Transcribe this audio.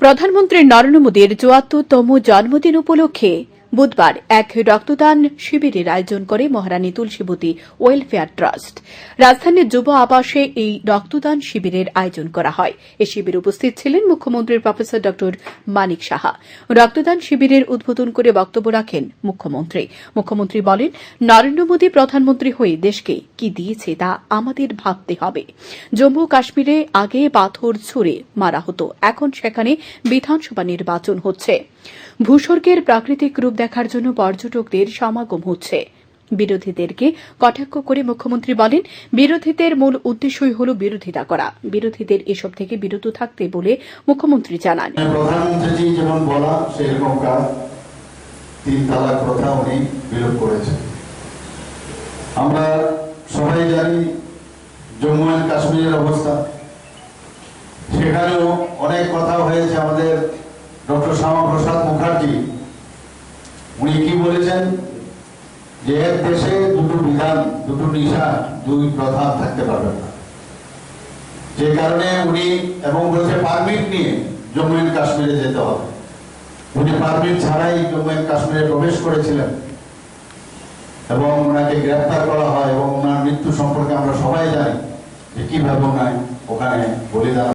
প্রধানমন্ত্রী নরেন্দ্র মোদীর ৭৪তম জন্মদিন উপলক্ষে বুধবার এক রক্তদান শিবিরের আয়োজন করে মহারানী তুলসীবতী ওয়েলফেয়ার ট্রাস্ট। রাজধানীর যুব আবাসে এই রক্তদান শিবিরের আয়োজন করা হয়। এই শিবিরে উপস্থিত ছিলেন মুখ্যমন্ত্রী প্রফেসর ড মানিক সাহা। রক্তদান শিবিরের উদ্বোধন করে বক্তব্য রাখেন মুখ্যমন্ত্রী বলেন, নরেন্দ্র মোদী প্রধানমন্ত্রী হয়ে দেশকে কি দিয়েছে তা আমাদের ভাবতে হবে। জম্মু কাশ্মীরে আগে পাথর ছুঁড়ে মারা হতো, এখন সেখানে বিধানসভা নির্বাচন হচ্ছে। ভূস্বর্গের প্রাকৃতিক রূপ দেখার জন্য পর্যটকদের সমাগম হচ্ছে। বিরোধীদেরকে কটাক্ষ করে মুখ্যমন্ত্রী বলেন, বিরোধীদের মূল উদ্দেশ্যই হল বিরোধিতা করা। বিরোধীদের এসব থেকে বিরত থাকতে বলে মুখ্যমন্ত্রী জানান। প্রধানমন্ত্রী যেমন বলা সেরকম কাজ, ৩ তালাক প্রথা উনি বিলোপ করেছেন। আমরা সবাই জানি জম্মু এন্ড কাশ্মীরের অবস্থা, সেখানেও অনেক কথা হয়েছে। আমাদের ডক্টর শ্যামাপ্রসাদ মুখার্জি উনি কি বলেছেন যে এক দেশে দুটো বিধান, দুটো নিশা, 2 প্রধান থাকতে পারবে না। যে কারণে উনি এবং বলছে পারমিট নিয়ে জম্মু এন্ড কাশ্মীরে যেতে হবে। উনি পারমিট ছাড়াই জম্মু এন্ড কাশ্মীরে প্রবেশ করেছিলেন এবং ওনাকে গ্রেফতার করা হয় এবং ওনার মৃত্যু সম্পর্কে আমরা সবাই জানি যে কিভাবে ওনায় ওখানে বলিদান